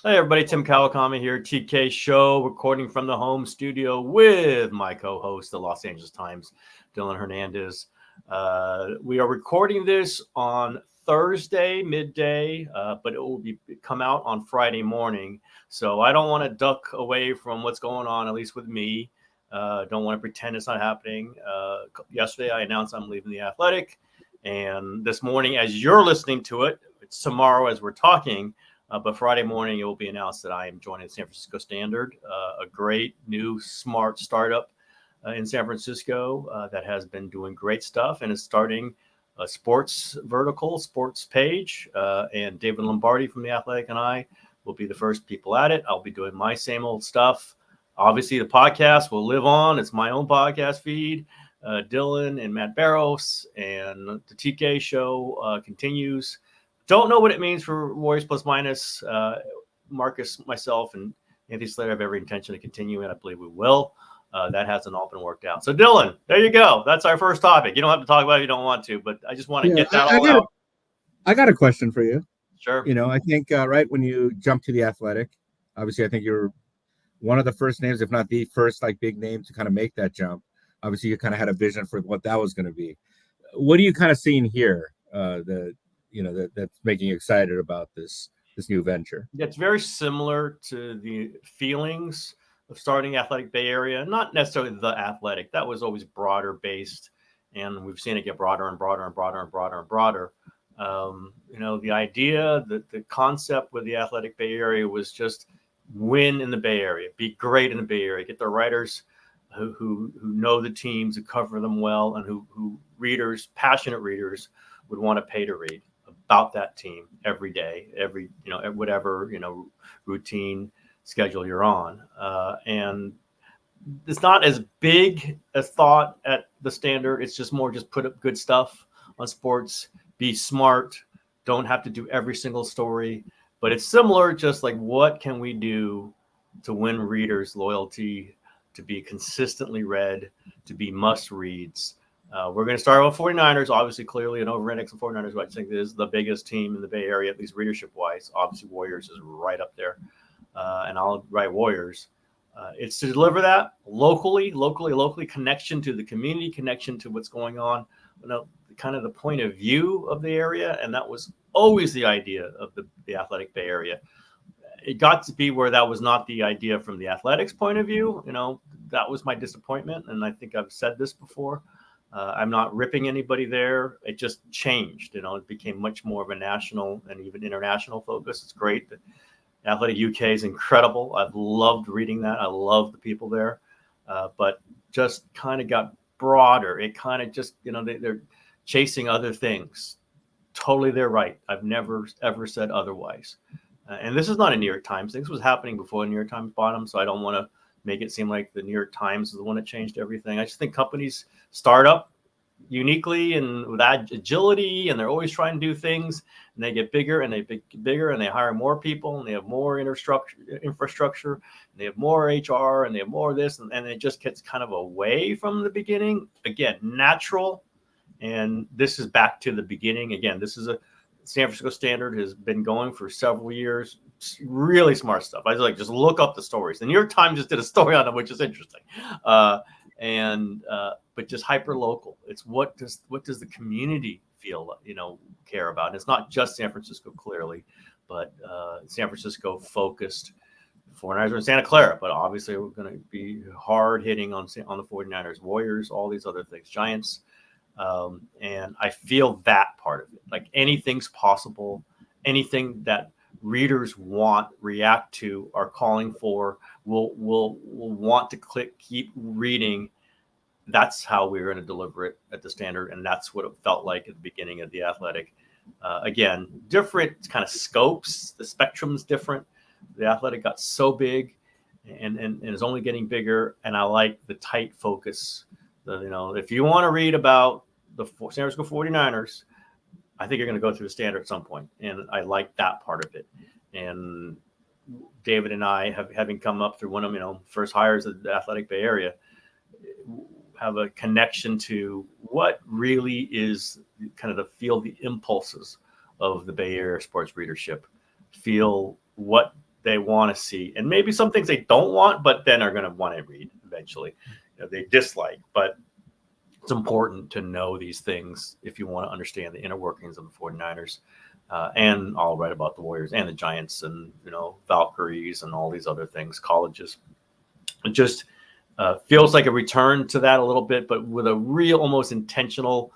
Hey everybody, Tim Kawakami here, TK Show, recording from the home studio with my co-host, the Los Angeles Times, Dylan Hernandez. We are recording this on Thursday midday, but it will come out on Friday morning. So I don't want to duck away from what's going on, at least with me. Don't want to pretend it's not happening. Yesterday I announced I'm leaving the Athletic, and this morning, as you're listening to it, it's tomorrow as we're talking. But Friday morning, it will be announced that I am joining the San Francisco Standard, a great new smart startup in San Francisco that has been doing great stuff and is starting a sports vertical, sports page. And David Lombardi from The Athletic and I will be the first people at it. I'll be doing my same old stuff. Obviously, the podcast will live on. It's my own podcast feed. Dylan and Matt Barros and the TK show continues. Don't know what it means for Warriors Plus Minus. Marcus, myself, and Anthony Slater have every intention to continue, and I believe we will. That hasn't all been worked out. So, Dylan, there you go. That's our first topic. You don't have to talk about it if you don't want to, but I just want to get that all out. I got a question for you. Sure. I think right when you jump to the Athletic, obviously, I think you're one of the first names, if not the first, big name to kind of make that jump. Obviously, you kind of had a vision for what that was going to be. What are you kind of seeing here? That's making you excited about this new venture? It's very similar to the feelings of starting Athletic Bay Area, not necessarily the Athletic. That was always broader based, and we've seen it get broader and broader and broader and broader and broader. The idea, the concept with the Athletic Bay Area was just win in the Bay Area, be great in the Bay Area, get the writers who know the teams, who cover them well, and who readers, passionate readers, would want to pay to read about that team every day, whatever, routine schedule you're on. And it's not as big a thought at the Standard. It's just more just put up good stuff on sports, be smart, don't have to do every single story. But it's similar, just like what can we do to win readers' loyalty, to be consistently read, to be must reads. We're going to start with 49ers, obviously, clearly an over-index of 49ers, who I think is the biggest team in the Bay Area, at least readership-wise. Obviously, Warriors is right up there, and I'll write Warriors. It's to deliver that locally, connection to the community, connection to what's going on, kind of the point of view of the area, and that was always the idea of the Athletic Bay Area. It got to be where that was not the idea from the Athletics point of view. That was my disappointment, and I think I've said this before. I'm not ripping anybody there. It just changed. It became much more of a national and even international focus. It's great. The Athletic UK is incredible. I've loved reading that. I love the people there, but just kind of got broader. It kind of just, they're chasing other things. Totally, they're right. I've never, ever said otherwise. And this is not a New York Times thing. This was happening before the New York Times bought them, so I don't want to make it seem like the New York Times is the one that changed everything. I just think companies start up uniquely and with agility, and they're always trying to do things, and they get bigger and they get bigger, and they hire more people, and they have more infrastructure, and they have more HR, and they have more of this, and it just gets kind of away from the beginning. Again, natural, and this is back to the beginning. Again, this is a San Francisco Standard has been going for several years. Really smart stuff. I was just look up the stories. The New York Times just did a story on them, which is interesting. But just hyper local. It's what does the community feel, care about? And it's not just San Francisco, clearly, but San Francisco focused. 49ers are in Santa Clara, but obviously we're going to be hard hitting on the 49ers, Warriors, all these other things, Giants. And I feel that part of it. Like anything's possible, anything that readers react to, are calling for, will want to keep reading. That's how we're going to deliver it at the Standard, and that's what it felt like at the beginning of the Athletic. Again, different kind of scopes. The spectrum's different. The Athletic got so big, and is only getting bigger. And I like the tight focus. If you want to read about the San Francisco 49ers, I think you're going to go through the Standard at some point. And I like that part of it. And David and I, having come up through one of first hires of the Athletic Bay Area, have a connection to what really is kind of the impulses of the Bay Area sports readership, feel what they want to see, and maybe some things they don't want, but then are going to want to read eventually. They dislike, but it's important to know these things if you want to understand the inner workings of the 49ers. And I'll write about the Warriors and the Giants and, Valkyries and all these other things, colleges. It just feels like a return to that a little bit, but with a real, almost intentional,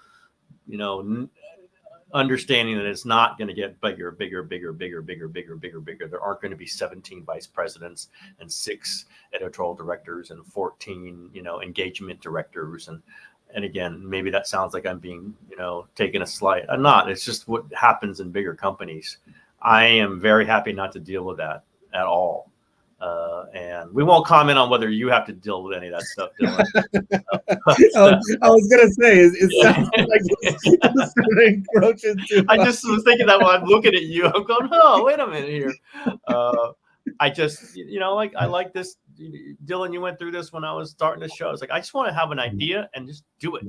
understanding that it's not going to get bigger. There aren't going to be 17 vice presidents and 6 editorial directors and 14, engagement directors. And again, maybe that sounds like I'm being, taking a slight. I'm not. It's just what happens in bigger companies. I am very happy not to deal with that at all. And we won't comment on whether you have to deal with any of that stuff, Dylan. I was gonna say, it sounds like it's gonna encroach into. I just was thinking that while I'm looking at you, I'm going, oh, wait a minute here. I just, I like this. Dylan, you went through this when I was starting the show. It's like, I just want to have an idea and just do it.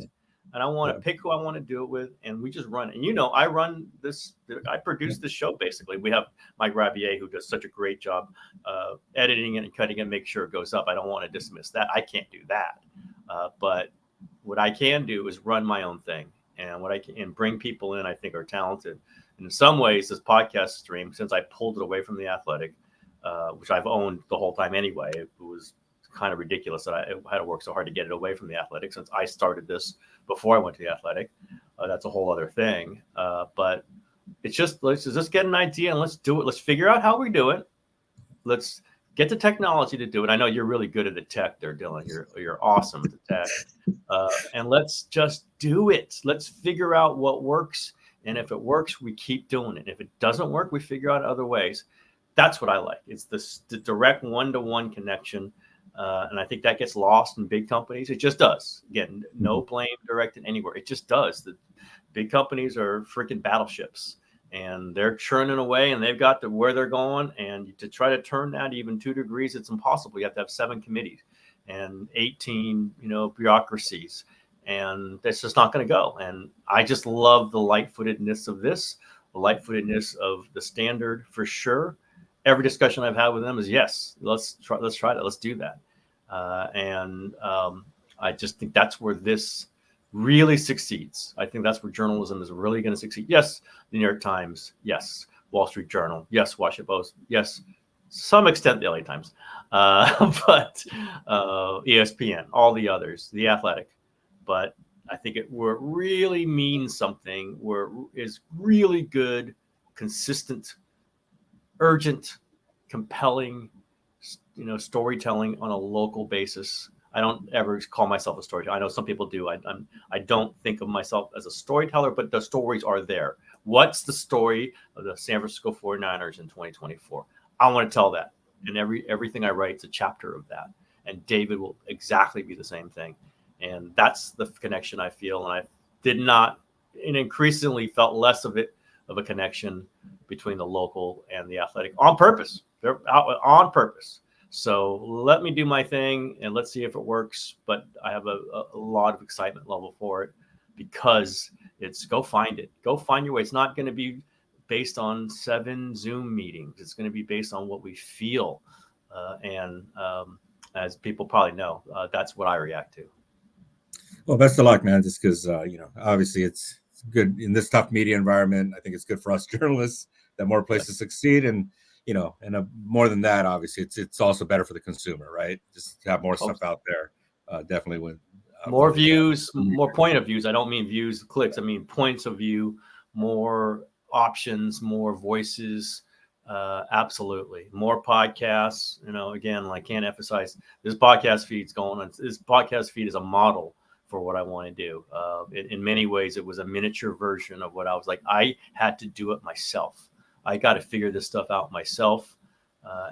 And I want to pick who I want to do it with. And we just run it. And, I run this, I produce this show, basically. We have Mike Rabier, who does such a great job editing it and cutting it, make sure it goes up. I don't want to dismiss that. I can't do that. But what I can do is run my own thing. And what I can and bring people in, I think, are talented. And in some ways, this podcast stream, since I pulled it away from The Athletic, which I've owned the whole time anyway, it was kind of ridiculous that I had to work so hard to get it away from The Athletic since I started this before I went to The Athletic. That's a whole other thing. But it's just, let's just get an idea and let's do it. Let's figure out how we do it. Let's get the technology to do it. I know you're really good at the tech there, Dylan. You're awesome at the tech. And let's just do it. Let's figure out what works. And if it works, we keep doing it. If it doesn't work, we figure out other ways. That's what I like. It's the direct one-to-one connection. And I think that gets lost in big companies. It just does. Again, no blame directed anywhere. It just does. The big companies are freaking battleships, and they're churning away, and they've got where they're going. And to try to turn that even 2 degrees, it's impossible. You have to have 7 committees and 18, bureaucracies, and that's just not going to go. And I just love the light-footedness of this, the light-footedness of the Standard for sure. Every discussion I've had with them is yes, let's try that. Let's do that. I just think that's where this really succeeds. I think that's where journalism is really going to succeed. Yes, the New York Times. Yes, Wall Street Journal. Yes, Washington Post. Yes, to some extent the LA Times. But ESPN, all the others, The Athletic. But I think where it really means something, where it is really good, consistent, urgent, compelling, storytelling on a local basis. I don't ever call myself a storyteller. I know some people do. I don't think of myself as a storyteller, but the stories are there. What's the story of the San Francisco 49ers in 2024? I want to tell that. And everything I write is a chapter of that. And David will exactly be the same thing. And that's the connection I feel. And I did not, and increasingly felt less of a connection between the local and the Athletic on purpose. They're out on purpose. So let me do my thing and let's see if it works. But I have a lot of excitement level for it because it's go find it. Go find your way. It's not going to be based on 7 Zoom meetings. It's going to be based on what we feel. And as people probably know, that's what I react to. Well, best of luck, man. Just because, obviously it's good in this tough media environment. I think it's good for us journalists that more places succeed. And, more than that, obviously it's also better for the consumer, right? Just to have more stuff out there. Definitely with more views, more point of views. I don't mean views, clicks. I mean points of view, more options, more voices. Absolutely. More podcasts. Again, I can't emphasize this podcast feed's going on. This podcast feed is a model for what I want to do. In many ways, it was a miniature version of what I was like. I had to do it myself. I got to figure this stuff out myself.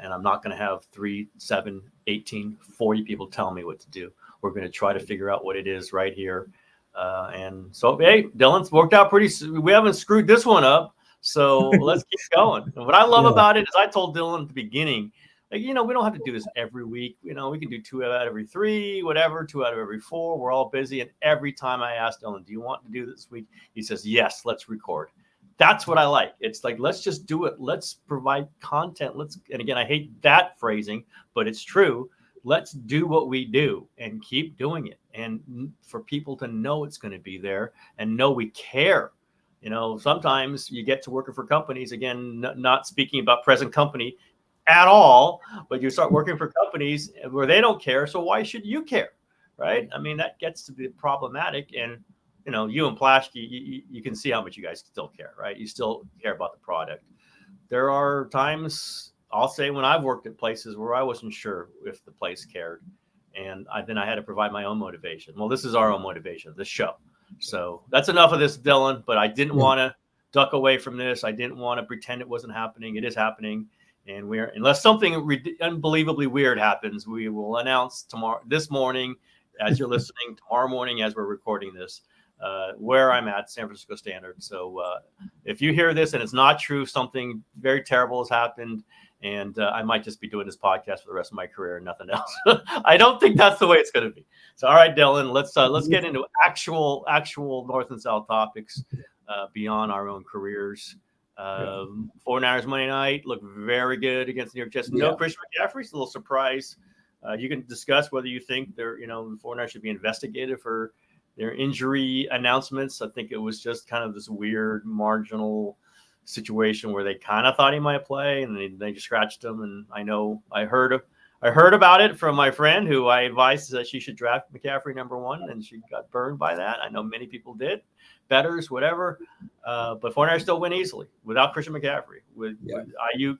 And I'm not going to have 3, 7, 18, 40 people telling me what to do. We're going to try to figure out what it is right here. And so, hey, Dylan's worked out we haven't screwed this one up. So let's keep going. And what I love about it is I told Dylan at the beginning, we don't have to do this every week. We can do 2 out of every 3, whatever, 2 out of every 4. We're all busy. And every time I ask Dylan, do you want to do this week? He says, yes, let's record. That's what I like. It's like, let's just do it. Let's provide content. And again, I hate that phrasing, but it's true. Let's do what we do and keep doing it. And for people to know it's going to be there and know we care. Sometimes you get to working for companies, again, not speaking about present company at all, but you start working for companies where they don't care. So why should you care? Right. I mean, that gets to be problematic. And you and Plaschke, you can see how much you guys still care, right? You still care about the product. There are times, I'll say, when I've worked at places where I wasn't sure if the place cared. And then I had to provide my own motivation. Well, this is our own motivation, this show. So that's enough of this, Dylan. But I didn't want to duck away from this. I didn't want to pretend it wasn't happening. It is happening. And unless something unbelievably weird happens, we will announce this morning, as you're listening, tomorrow morning as we're recording this, where I'm at, San Francisco Standard. So if you hear this and it's not true, something very terrible has happened, and I might just be doing this podcast for the rest of my career and nothing else. I don't think that's the way it's going to be. So, all right, Dylan, let's get into actual North and South topics beyond our own careers. 49ers Monday night looked very good against the New York Jets. No Christian McCaffrey, a little surprise. You can discuss whether you think the 49ers should be investigated for their injury announcements. I think it was just kind of this weird marginal situation where they kind of thought he might play, and they just scratched him. And I heard about it from my friend who I advised that she should draft McCaffrey #1, and she got burned by that. I know many people did, bettors, whatever. But 49ers still win easily without Christian McCaffrey, with Ayuk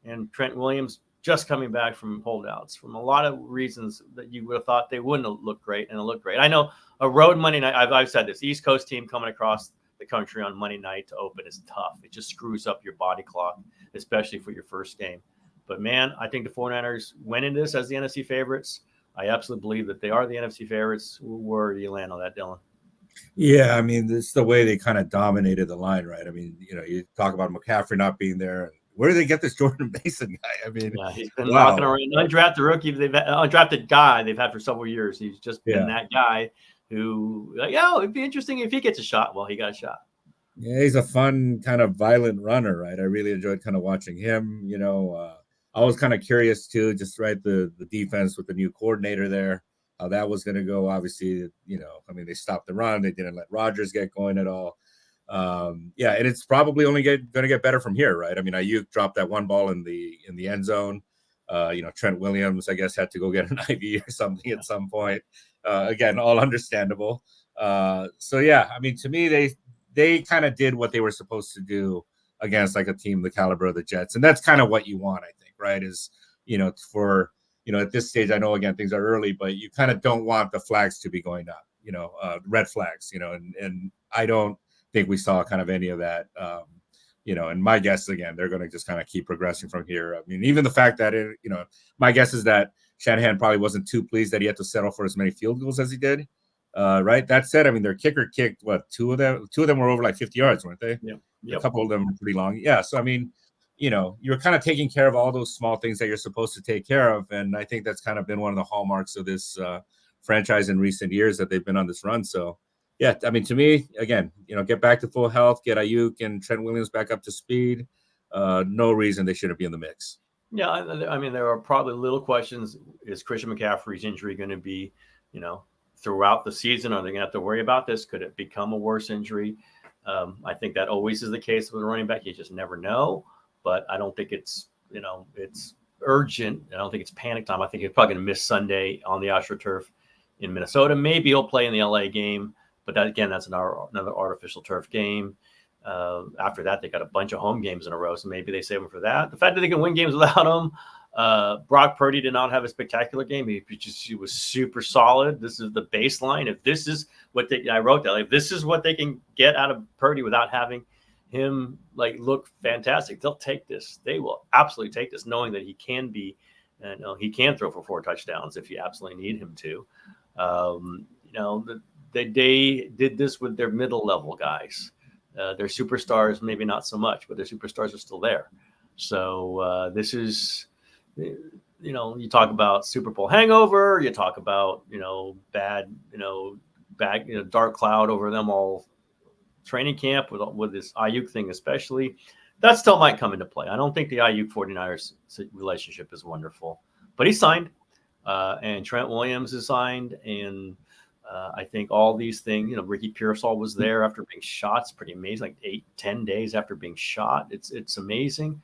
and Trent Williams just coming back from holdouts, from a lot of reasons that you would have thought they wouldn't have looked great, and it looked great. I know a road Monday night, I've said this, East Coast team coming across the country on Monday night to open is tough. It just screws up your body clock, especially for your first game. But, man, I think the 49ers went in this as the NFC favorites. I absolutely believe that they are the NFC favorites. Where do you land on that, Dylan? Yeah, I mean, it's the way they kind of dominated the line, right? I mean, you talk about McCaffrey not being there. Where do they get this Jordan Mason guy? I mean, he's been walking around, undrafted rookie, undrafted guy they've had for several years. He's just been that guy who, it'd be interesting if he gets a shot. Well, he got a shot. Yeah, he's a fun kind of violent runner, right? I really enjoyed kind of watching him. I was kind of curious too, just the defense with the new coordinator there, how that was going to go. Obviously, I mean, they stopped the run. They didn't let Rodgers get going at all. And it's probably only going to get better from here, right? I mean, Ayuk dropped that one ball in the end zone. Trent Williams, I guess, had to go get an IV or something at some point. Again, all understandable. I mean, to me, they kind of did what they were supposed to do against like a team the caliber of the Jets, and that's kind of what you want, I think, right? Is for at this stage, I know again things are early, but you kind of don't want the flags to be going up, red flags, and I don't think we saw kind of any of that. And my guess, again, they're going to just kind of keep progressing from here. I mean, even the fact that my guess is that Shanahan probably wasn't too pleased that he had to settle for as many field goals as he did. Right. That said, I mean, their kicker kicked two of them were over like 50 yards, weren't they? Yeah. Yep. A couple of them were pretty long. Yeah. So, I mean, you're kind of taking care of all those small things that you're supposed to take care of. And I think that's kind of been one of the hallmarks of this franchise in recent years that they've been on this run. So, yeah, I mean, to me, again, get back to full health, get Ayuk and Trent Williams back up to speed. No reason they shouldn't be in the mix. Yeah, I mean, there are probably little questions. Is Christian McCaffrey's injury going to be, throughout the season? Are they going to have to worry about this? Could it become a worse injury? I think that always is the case with a running back. You just never know. But I don't think it's, it's urgent. I don't think it's panic time. I think he's probably going to miss Sunday on the AstroTurf in Minnesota. Maybe he'll play in the LA game. But that's another artificial turf game. After that, they got a bunch of home games in a row, so maybe they save him for that. The fact that they can win games without him. Brock Purdy did not have a spectacular game. He was super solid. This is the baseline. If this is what I wrote that, if this is what they can get out of Purdy without having him look fantastic, they'll take this. They will absolutely take this, knowing that he can be, he can throw for 4 touchdowns if you absolutely need him to. They did this with their middle level guys. Their superstars, maybe not so much, but their superstars are still there. So this is, you talk about Super Bowl hangover. You talk about, bad, dark cloud over them all training camp with this Ayuk thing, especially, that still might come into play. I don't think the Ayuk 49ers relationship is wonderful, but he signed, and Trent Williams is signed, and I think all these things, Ricky Pearsall was there after being shot. It's pretty amazing, like 8-10 days after being shot. It's amazing.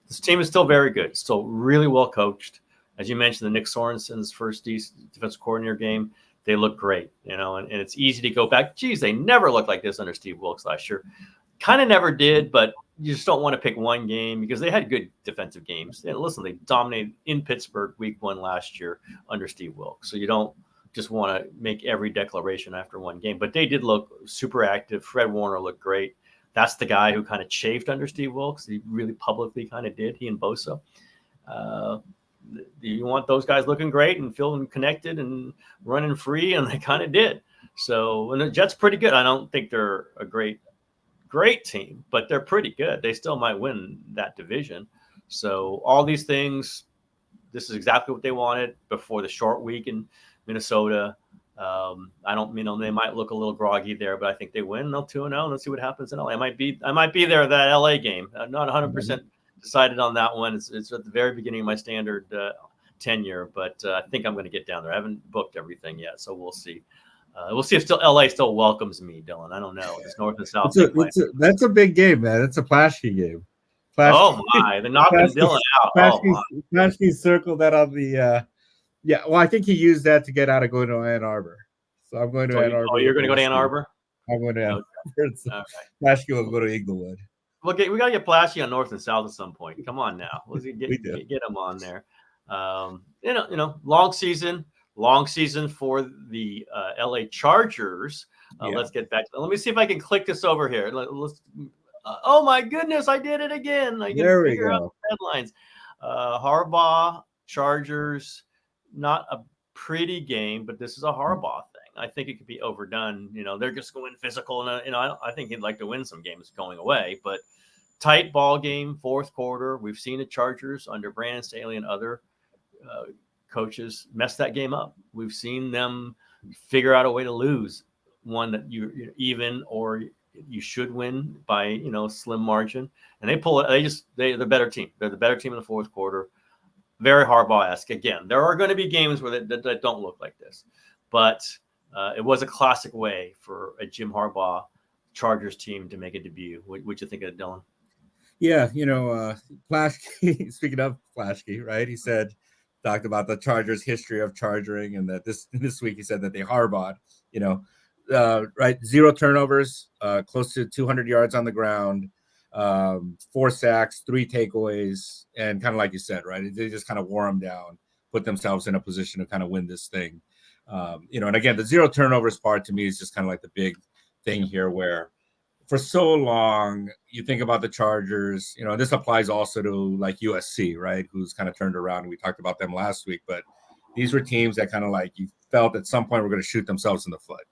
This team is still very good. It's still really well coached. As you mentioned, the Nick Sorensen's first defensive coordinator game, they look great, and it's easy to go back. Geez, they never looked like this under Steve Wilkes last year. Kind of never did, but you just don't want to pick one game because they had good defensive games. And listen, they dominated in Pittsburgh week 1 last year under Steve Wilkes. So you don't just want to make every declaration after one game. But they did look super active. Fred Warner looked great. That's the guy who kind of chafed under Steve Wilkes. He really publicly kind of did, he and Bosa. You want those guys looking great and feeling connected and running free, and they kind of did. So, and the Jets pretty good. I don't think they're a great team, but they're pretty good. They still might win that division. So all these things, this is exactly what they wanted before the short week in Minnesota. I don't, they might look a little groggy there, but I think they win. They'll 2-0. Let's see what happens in LA. I might be there at that LA game. I'm not 100% decided on that one. It's at the very beginning of my standard tenure, but I think I'm going to get down there. I haven't booked everything yet, so we'll see. We'll see if LA still welcomes me, Dylan. I don't know. It's North and South. That's a big game, man. It's a Plaschke game. Oh my! They're knocking Dylan out. Plaschke circled that on the. Yeah, well, I think he used that to get out of going to Ann Arbor. So I'm going to Ann Arbor. Oh, you're going to go to Ann Arbor? I'm going to Ann Arbor. So okay. Plaschke will go to Inglewood. Well, we got to get Plaschke on North and South at some point. Come on now, let's get him on there. Long season for the LA Chargers. Let's get back to. Let me see if I can click this over here. Oh my goodness, I did it again. I can figure out the headlines. Harbaugh, Chargers. Not a pretty game, but this is a Harbaugh thing. I think it could be overdone. They're just going physical, and I think he'd like to win some games going away. But tight ball game, fourth quarter. We've seen the Chargers under Brandon Staley and other coaches mess that game up. We've seen them figure out a way to lose one that you're even or you should win by slim margin, and they pull it. They're the better team. They're the better team in the fourth quarter. Very Harbaugh-esque. Again, there are going to be games where that don't look like this, but it was a classic way for a Jim Harbaugh Chargers team to make a debut. What'd you think of it, Dylan? Yeah, Plaschke. Speaking of Plaschke, right? He talked about the Chargers' history of charging, and that this week he said that they Harbaugh'd. Right? 0 turnovers, close to 200 yards on the ground. 4 sacks, 3 takeaways, and kind of like you said, right? They just kind of wore them down, put themselves in a position to kind of win this thing. And again, the 0 turnovers part to me is just kind of like the big thing here, where for so long you think about the Chargers. This applies also to like USC, right? Who's kind of turned around, and we talked about them last week. But these were teams that kind of like you felt at some point were going to shoot themselves in the foot,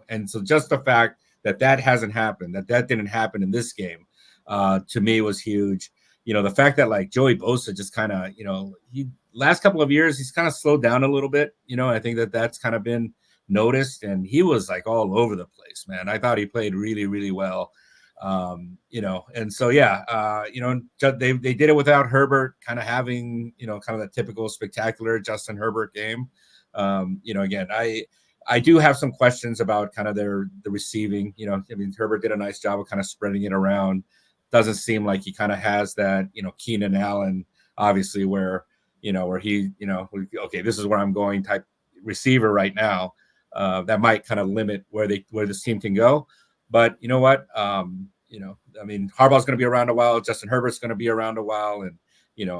And so just the fact that hasn't happened, that didn't happen in this game. To me was huge. The fact that like Joey Bosa just kind of, he last couple of years, he's kind of slowed down a little bit. I think that's kind of been noticed, and he was like all over the place, man. I thought he played really, really well. And so, they did it without Herbert kind of having, kind of that typical spectacular Justin Herbert game. Again, I do have some questions about kind of the receiving. Herbert did a nice job of kind of spreading it around. Doesn't seem like he kind of has that, Keenan Allen, obviously, where he, okay, this is where I'm going type receiver right now. That might kind of limit where this team can go. But you know what? Harbaugh's going to be around a while. Justin Herbert's going to be around a while. And,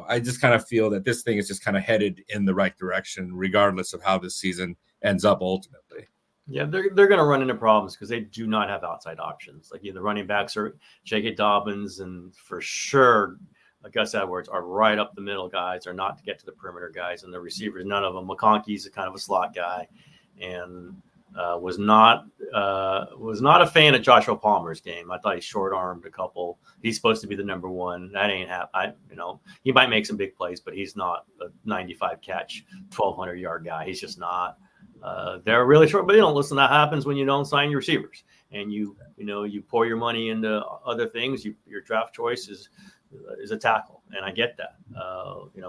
I just kind of feel that this thing is just kind of headed in the right direction, regardless of how this season ends up ultimately. Yeah, they're going to run into problems because they do not have outside options. Like the running backs are J.K. Dobbins, and for sure Gus Edwards are right up the middle guys, are not to get to the perimeter guys, and the receivers, none of them. McConkey's a kind of a slot guy, and was not a fan of Joshua Palmer's game. I thought he short-armed a couple. He's supposed to be the number one. That ain't happen. He might make some big plays, but he's not a 95 catch, 1,200 yard guy. He's just not. They're really short, but listen, that happens when you don't sign your receivers. and you pour your money into other things, your draft choice is a tackle, and I get that.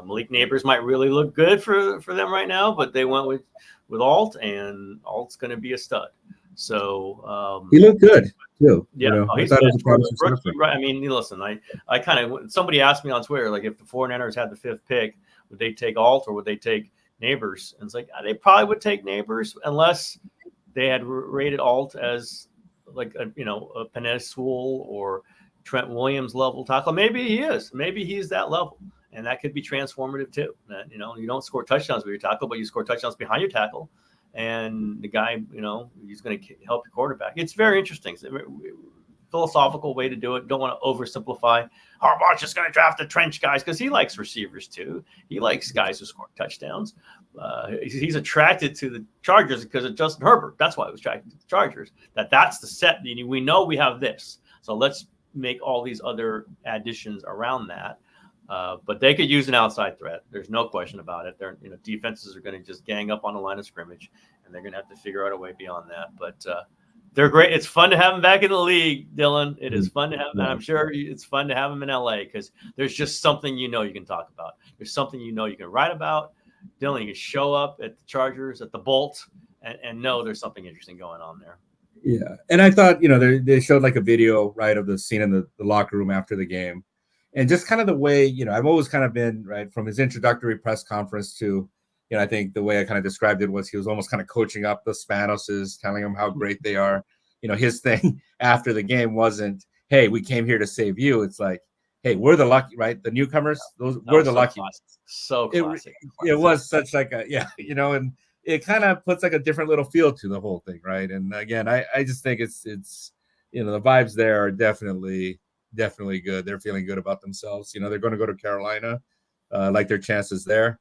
Malik Neighbors might really look good for them right now, but they went with Alt, and Alt's going to be a stud. So he looked good too. Yeah, I thought it was a promising rookie, right? I mean, listen, I kind of, somebody asked me on Twitter, like, if the 49ers had the 5th pick, would they take Alt or would they take Neighbors? And it's like, they probably would take Neighbors unless they had rated Alt as like a Penei Sewell or Trent Williams level tackle. Maybe he is. Maybe he's that level, and that could be transformative too. That, you don't score touchdowns with your tackle, but you score touchdowns behind your tackle. And the guy, he's going to help your quarterback. It's very interesting. It's a philosophical way to do it. Don't want to oversimplify. Harbaugh's just going to draft the trench guys because he likes receivers too. He likes guys who score touchdowns. He's attracted to the Chargers because of Justin Herbert. That's why he was attracted to the Chargers. That's the set. We know we have this. So let's make all these other additions around that. But they could use an outside threat. There's no question about it. Their defenses are going to just gang up on the line of scrimmage, and they're going to have to figure out a way beyond that. But they're great. It's fun to have them back in the league, Dylan. It is fun to have them. I'm sure it's fun to have them in LA because there's just something you can talk about. There's something you can write about. Dylan, you can show up at the Chargers, at the Bolt, and know there's something interesting going on there. Yeah, and I thought they showed like a video, right, of the scene in the locker room after the game. And just kind of the way, I've always kind of been, right, from his introductory press conference to, I think the way I kind of described it was he was almost kind of coaching up the Spanoses, telling them how great they are. His thing after the game wasn't, hey, we came here to save you. It's like, hey, we're the lucky, right? The newcomers, we're the lucky ones. So classic. It was such like a, and it kind of puts like a different little feel to the whole thing, right? And again, I just think it's the vibes there are definitely good. They're feeling good about themselves. They're going to go to Carolina, like their chances there.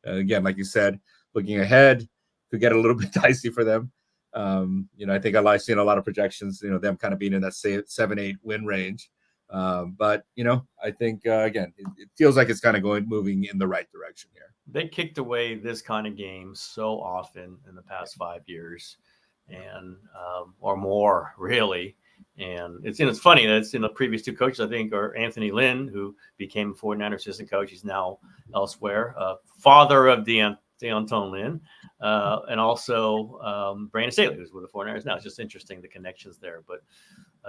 Again, like you said, looking ahead could get a little bit dicey for them. I think I've seen a lot of projections, them kind of being in that 7-8 win range. But I think again, it feels like it's kind of moving in the right direction here. They kicked away this kind of game so often in the past 5 years, and or more really. And it's funny that it's in the previous 2 coaches, I think, are Anthony Lynn, who became a 49ers assistant coach. He's now elsewhere. Father of Deontay Lynn, and also Brandon Staley, who's with the 49ers now. It's just interesting, the connections there. But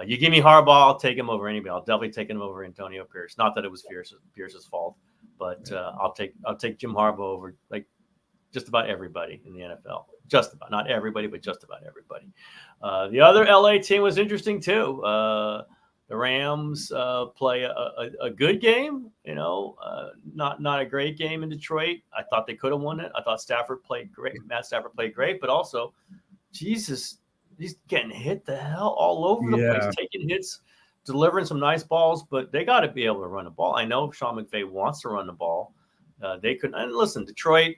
you give me Harbaugh, I'll take him over anybody. I'll definitely take him over Antonio Pierce. Not that it was Pierce's fault, but I'll take Jim Harbaugh over like just about everybody in the NFL. Just about, not everybody, but just about everybody. The other LA team was interesting too. The Rams play a good game, not a great game in Detroit. I thought they could have won it. I thought Stafford played great. Matt Stafford played great, but also, Jesus, he's getting hit the hell all over the place, taking hits, delivering some nice balls, but they got to be able to run the ball. I know Sean McVay wants to run the ball. They couldn't. And listen, Detroit,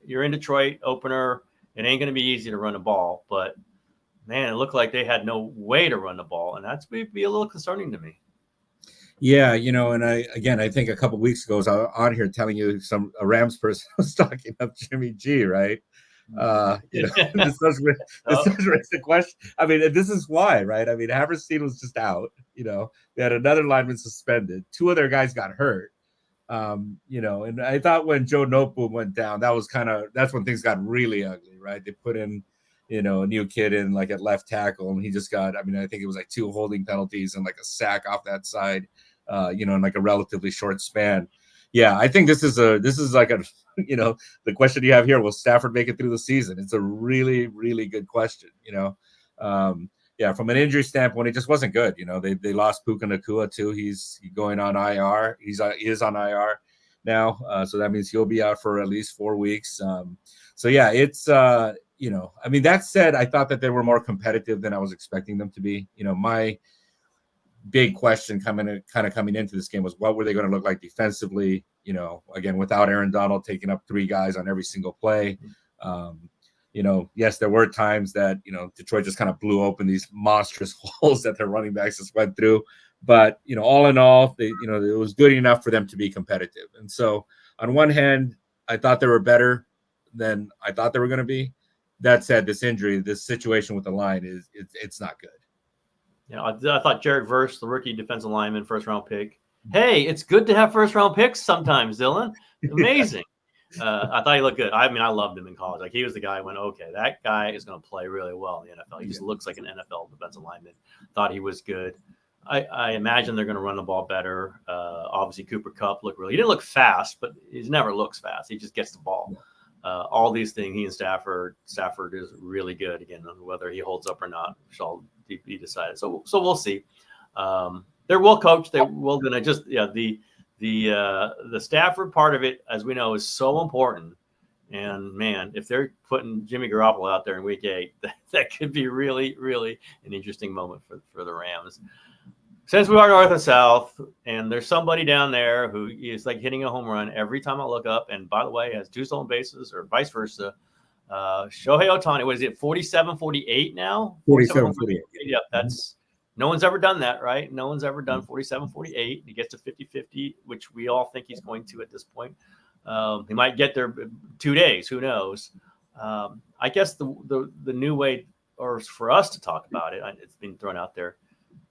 you're in Detroit, opener. It ain't going to be easy to run the ball, but man, it looked like they had no way to run the ball, and that's be a little concerning to me. Yeah, and I think a couple of weeks ago I was on here telling you a Rams person was talking up Jimmy G, right? This does raise the question. I mean, this is why, right? I mean, Haverstein was just out. They had another lineman suspended. 2 other guys got hurt. And I thought when Joe Noteboom went down, that's when things got really ugly, right? They put in, a new kid in like at left tackle, and he just got, I think it was like 2 holding penalties and like a sack off that side, in like a relatively short span. Yeah, I think this is like a, the question you have here, will Stafford make it through the season? It's a really, really good question, Yeah, from an injury standpoint, it just wasn't good. They lost Puka Nacua too. He's going on IR. He is on IR now, so that means he'll be out for at least 4 weeks. So yeah, it's that said, I thought that they were more competitive than I was expecting them to be. My big question coming into this game was, what were they going to look like defensively? Again, without Aaron Donald taking up 3 guys on every single play. Yes, there were times that, Detroit just kind of blew open these monstrous holes that their running backs just went through. But, all in all, it was good enough for them to be competitive. And so on one hand, I thought they were better than I thought they were going to be. that said, this injury, this situation with the line it's not good. I thought Jared Verse, the rookie defensive lineman, first round pick. Hey, it's good to have first round picks sometimes, Dylan. Amazing. I thought he looked good. I mean, I loved him in college. Like, he was the guy who went, okay, that guy is going to play really well in the NFL. He just looks like an NFL defensive lineman. Thought he was good. I imagine they're going to run the ball better. Obviously, Cooper Kupp he didn't look fast, but he never looks fast. He just gets the ball. All these things, he and Stafford is really good. Again, whether he holds up or not shall be decided. So we'll see. They're well coached. They're well going to just the Stafford part of it, as we know, is so important. And man, if they're putting Jimmy Garoppolo out there in Week 8, that could be really, really an interesting moment for the Rams. Since we are north and south, and there's somebody down there who is like hitting a home run every time I look up, and by the way, has 2 stolen bases or vice versa. Shohei Ohtani, what is it, 47-48 now? 47-48. Yeah, that's no one's ever done that, right? No one's ever done 47-48. He gets to 50-50, which we all think he's going to at this point. He might get there 2 days. Who knows? I guess the new way, or for us to talk about it, it's been thrown out there.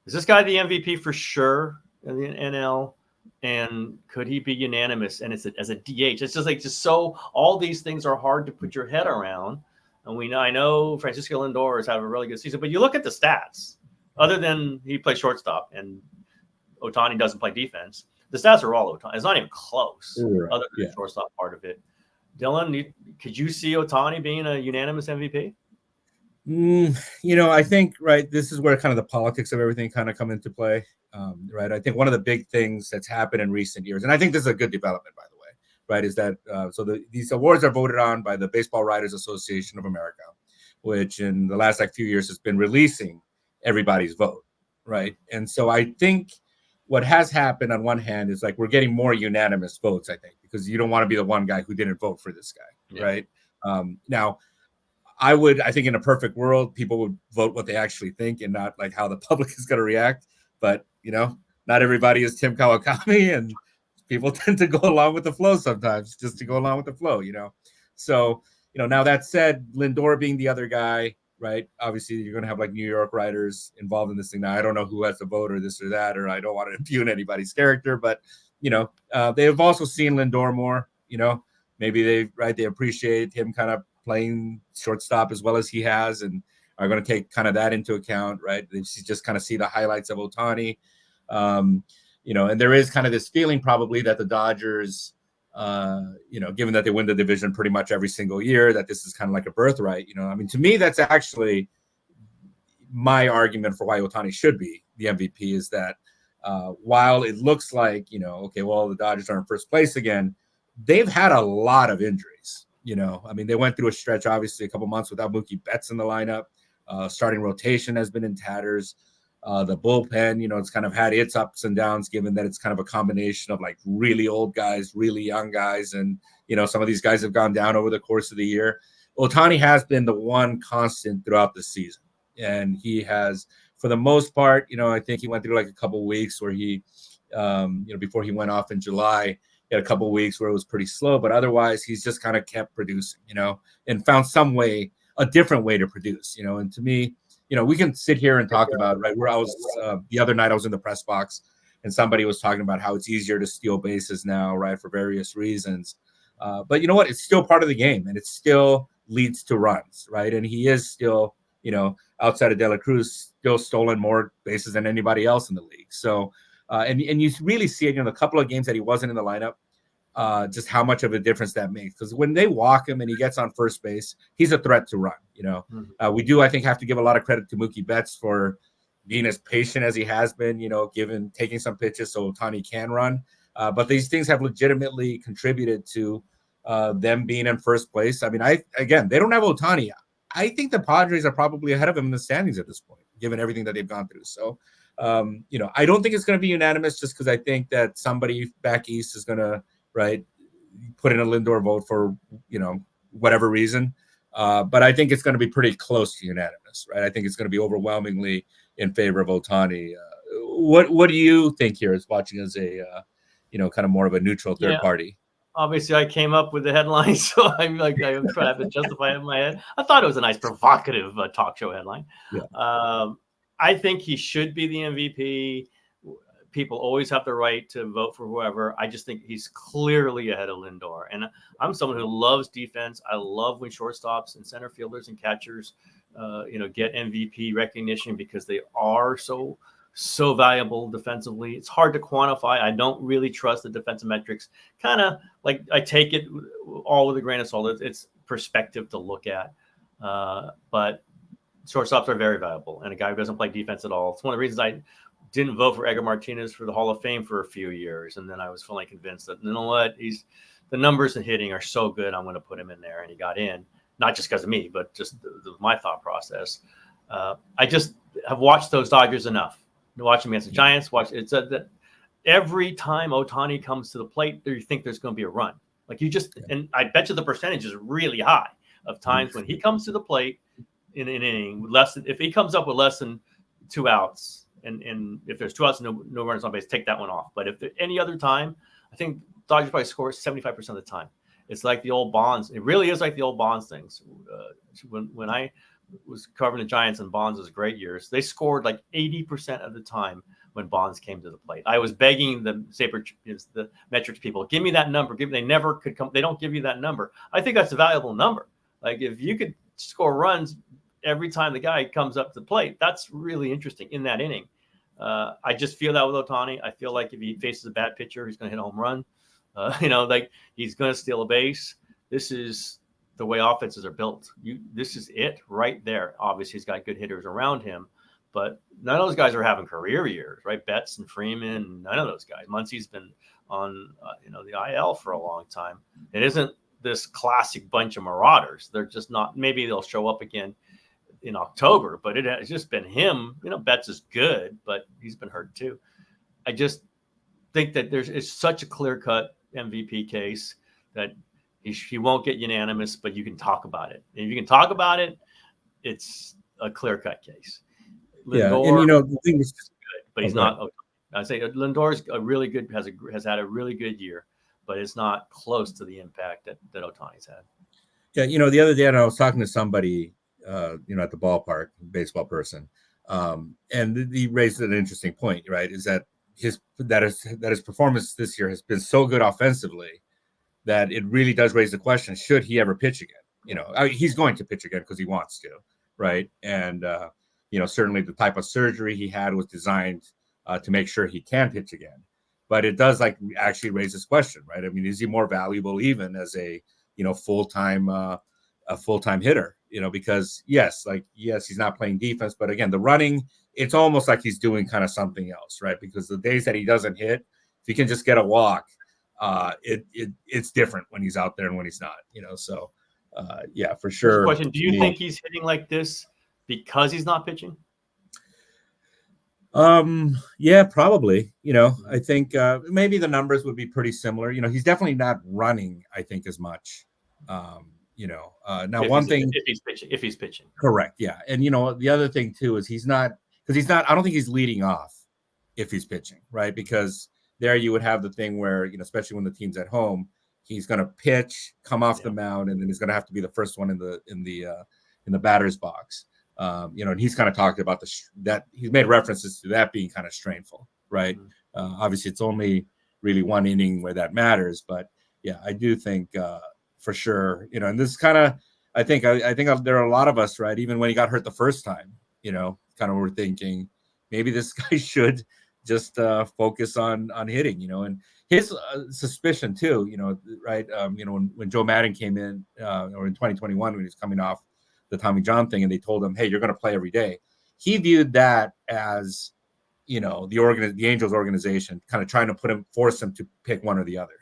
Is this guy the MVP for sure in the NL? And could he be unanimous? And it's as a DH. It's just so all these things are hard to put your head around. And I know Francisco Lindor has had a really good season, but you look at the stats. Other than he plays shortstop and Ohtani doesn't play defense, the stats are all Ohtani. It's not even close. Right. Other than the shortstop part of it. Dylan, could you see Ohtani being a unanimous MVP? I think, right, this is where kind of the politics of everything kind of come into play, right? I think one of the big things that's happened in recent years, and I think this is a good development, by the way, right, is that these awards are voted on by the Baseball Writers Association of America, which in the last few years has been releasing everybody's vote, right? And so I think what has happened on one hand is we're getting more unanimous votes, I think, because you don't want to be the one guy who didn't vote for this guy, right? Now, I think in a perfect world, people would vote what they actually think and not how the public is going to react. But, not everybody is Tim Kawakami, and people tend to go along with the flow sometimes, just to go along with the flow, So, now that said, Lindor being the other guy, right? Obviously, you're going to have New York writers involved in this thing. Now, I don't know who has to vote or this or that, or I don't want to impugn anybody's character, but, they have also seen Lindor more, maybe they appreciate him kind of playing shortstop as well as he has and are going to take kind of that into account, right? They just kind of see the highlights of Ohtani, and there is kind of this feeling probably that the Dodgers, given that they win the division pretty much every single year, that this is kind of like a birthright, I mean, to me, that's actually my argument for why Ohtani should be the MVP is that while it looks like, okay, well, the Dodgers are in first place again, they've had a lot of injuries. I mean, they went through a stretch, obviously, a couple months without Mookie Betts in the lineup. Starting rotation has been in tatters. The bullpen, it's kind of had its ups and downs, given that it's kind of a combination of really old guys, really young guys. And, some of these guys have gone down over the course of the year. Ohtani has been the one constant throughout the season. And he has, for the most part, I think he went through a couple weeks where he, before he went off in July, he had a couple of weeks where it was pretty slow, but otherwise he's just kind of kept producing, and found a different way to produce, and to me, we can sit here and talk about, right, where I was the other night I was in the press box and somebody was talking about how it's easier to steal bases now, right, for various reasons. But you know what, it's still part of the game and it still leads to runs, right? And he is still, outside of De La Cruz, still stolen more bases than anybody else in the league. So, and you really see it in a couple of games that he wasn't in the lineup, just how much of a difference that makes. Because when they walk him and he gets on first base, he's a threat to run. We do, I think, have to give a lot of credit to Mookie Betts for being as patient as he has been, taking some pitches so Ohtani can run. But these things have legitimately contributed to them being in first place. I mean, they don't have Ohtani. I think the Padres are probably ahead of him in the standings at this point, given everything that they've gone through. So, I don't think it's going to be unanimous just because I think that somebody back east is going to, right, put in a Lindor vote for, whatever reason. But I think it's going to be pretty close to unanimous, right? I think it's going to be overwhelmingly in favor of Ohtani. What do you think here as watching as a, kind of more of a neutral third party? obviously I came up with the headline, so I'm trying to have to justify it in my head. I thought it was a nice provocative talk show headline. Yeah. I think he should be the MVP. People always have the right to vote for whoever. I just think he's clearly ahead of Lindor. And I'm someone who loves defense. I love when shortstops and center fielders and catchers, get MVP recognition because they are so valuable defensively. It's hard to quantify. I don't really trust the defensive metrics. Kind of like I take it all with a grain of salt. It's perspective to look at. But shortstops are very valuable. And a guy who doesn't play defense at all. It's one of the reasons I didn't vote for Edgar Martinez for the Hall of Fame for a few years. And then I was fully convinced that, you know what, the numbers and hitting are so good, I'm going to put him in there. And he got in, not just because of me, but just my thought process. I just have watched those Dodgers enough. Watch them against the Giants. That every time Ohtani comes to the plate, you think there's going to be a run. And I bet you the percentage is really high of times when he comes to the plate in an inning, if he comes up with less than 2 outs, and if there's 2 outs and no runners on base, take that one off. But if any other time, I think Dodgers probably score 75% of the time. It's like the old Bonds. It really is like the old Bonds things. When I was covering the Giants and Bonds' great years, they scored like 80% of the time when Bonds came to the plate. I was begging the metrics people, give me that number. They never could come. They don't give you that number. I think that's a valuable number. Like if you could score runs every time the guy comes up to the plate, that's really interesting in that inning. I just feel that with Ohtani. I feel like if he faces a bad pitcher, he's going to hit a home run. He's going to steal a base. This is the way offenses are built. This is it right there. Obviously, he's got good hitters around him, but none of those guys are having career years, right? Betts and Freeman, none of those guys. Muncie's been on, the IL for a long time. It isn't this classic bunch of marauders. They're just not. Maybe they'll show up again in October, but it has just been him. Betts is good, but he's been hurt too. I just think that it's such a clear-cut MVP case that he won't get unanimous, but you can talk about it. And if you can talk about it, it's a clear-cut case. Lindor, and the thing is good, but he's not. I say Lindor's has had a really good year, but it's not close to the impact that Ohtani's had. Yeah, the other day I was talking to somebody at the ballpark, baseball person, and he raised an interesting point, right? Is that his performance this year has been so good offensively that it really does raise the question: should he ever pitch again? He's going to pitch again because he wants to, right? And certainly the type of surgery he had was designed to make sure he can pitch again. But it does actually raise this question, right? I mean, is he more valuable even as a full-time hitter? Because yes, he's not playing defense, but again, the running, it's almost like he's doing kind of something else, right? Because the days that he doesn't hit, if he can just get a walk, it's different when he's out there and when he's not, So for sure. Question: do you think he's hitting like this because he's not pitching? Yeah, probably. I think maybe the numbers would be pretty similar. He's definitely not running, I think, as much. Now if he's pitching. Correct. Yeah. And, the other thing too, is I don't think he's leading off if he's pitching, right? Because there you would have the thing where, especially when the team's at home, he's going to pitch, come off the mound, and then he's going to have to be the first one in the batter's box. And he's kind of talked about that he's made references to that being kind of strainful, right? Mm-hmm. Obviously it's only really one inning where that matters, but yeah, I do think, for sure, and this kind of, I think there are a lot of us, right? Even when he got hurt the first time, kind of we're thinking maybe this guy should just focus on hitting, and his suspicion too, right? When Joe Madden came in, or in 2021 when he was coming off the Tommy John thing, and they told him, hey, you're going to play every day. He viewed that as, the Angels organization kind of trying to force him to pick one or the other.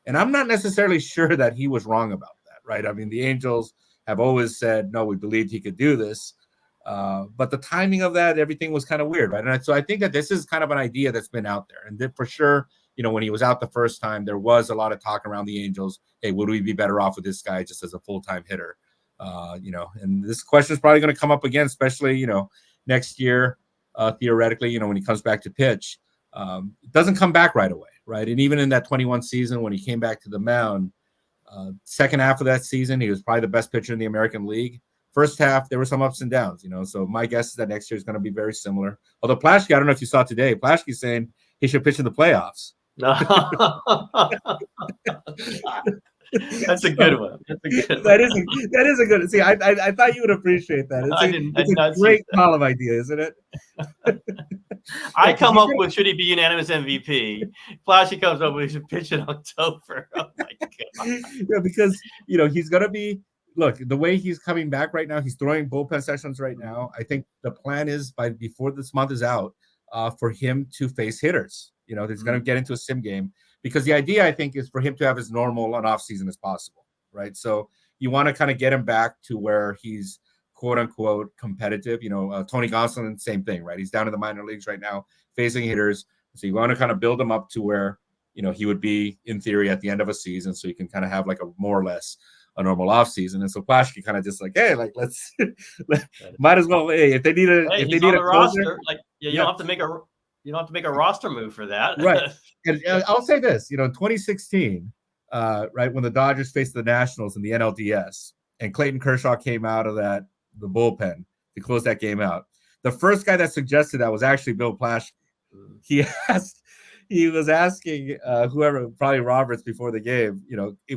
And I'm not necessarily sure that he was wrong about that, right? I mean, the Angels have always said, no, we believed he could do this. But the timing of that, everything was kind of weird, right? And so I think that this is kind of an idea that's been out there. And for sure, when he was out the first time, there was a lot of talk around the Angels. Hey, would we be better off with this guy just as a full-time hitter? And this question is probably going to come up again, especially, next year, theoretically, when he comes back to pitch. It doesn't come back right away, right? And even in that 21 season when he came back to the mound, second half of that season, he was probably the best pitcher in the American League. First half, there were some ups and downs, So my guess is that next year is going to be very similar. Although Plaschke, I don't know if you saw today, Plaschke's saying he should pitch in the playoffs. That's a good one. That is a good. See, I thought you would appreciate that. It's a great column idea, isn't it? I come up with should he be unanimous MVP? Plaschke comes up with he should pitch in October. Oh my god! Yeah, because he's gonna be. Look, the way he's coming back right now, he's throwing bullpen sessions right now. I think the plan is before this month is out, for him to face hitters. He's going to get into a sim game because the idea, I think, is for him to have as normal an off season as possible, right? So you want to kind of get him back to where he's quote unquote competitive. Tony Gonsolin, same thing, right? He's down in the minor leagues right now facing hitters. So you want to kind of build him up to where, he would be in theory at the end of a season. So you can kind of have like a more or less a normal off season. And so Plaschke kind of just like, hey, like let's might as well. Hey, if they need a roster, like you don't have to make a roster move for that. Right. And I'll say this, in 2016, right, when the Dodgers faced the Nationals in the NLDS and Clayton Kershaw came out of the bullpen to close that game out. The first guy that suggested that was actually Bill Plaschke. He was asking whoever, probably Roberts before the game,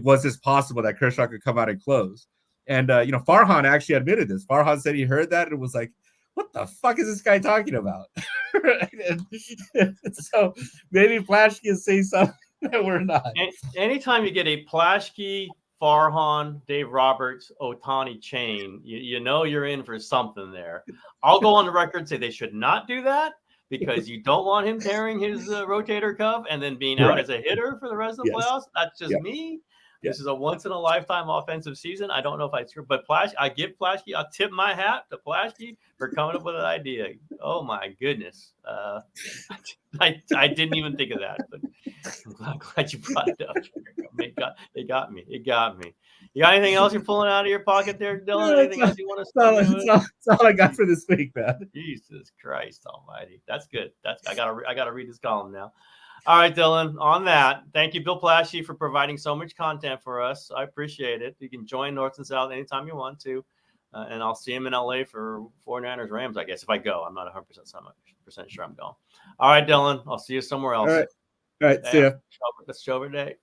was this possible that Kershaw could come out and close? And, Farhan actually admitted this. Farhan said he heard that and was like, what the fuck is this guy talking about? and so maybe Plaschke is saying something that we're not. Anytime you get a Plaschke, Farhan, Dave Roberts, Ohtani chain, you're in for something there. I'll go on the record and say they should not do that, because you don't want him tearing his rotator cuff and then being out as a hitter for the rest of the playoffs. That's just me. This is a once-in-a-lifetime offensive season. I don't know if I screw, but I give Plaschke, I'll tip my hat to Plaschke for coming up with an idea. Oh, my goodness. I didn't even think of that, but I'm glad you brought it up. It got me. You got anything else you're pulling out of your pocket there, Dylan? Anything else you want to start? That's all I got for this week, man. Jesus Christ almighty. That's good. I gotta read this column now. All right, Dylan, on that, thank you, Bill Plaschke, for providing so much content for us. I appreciate it. You can join North and South anytime you want to. And I'll see him in LA for 49ers Rams, I guess, if I go. I'm not 100% sure I'm going. All right, Dylan, I'll see you somewhere else. All right, see ya. That's Shover Day.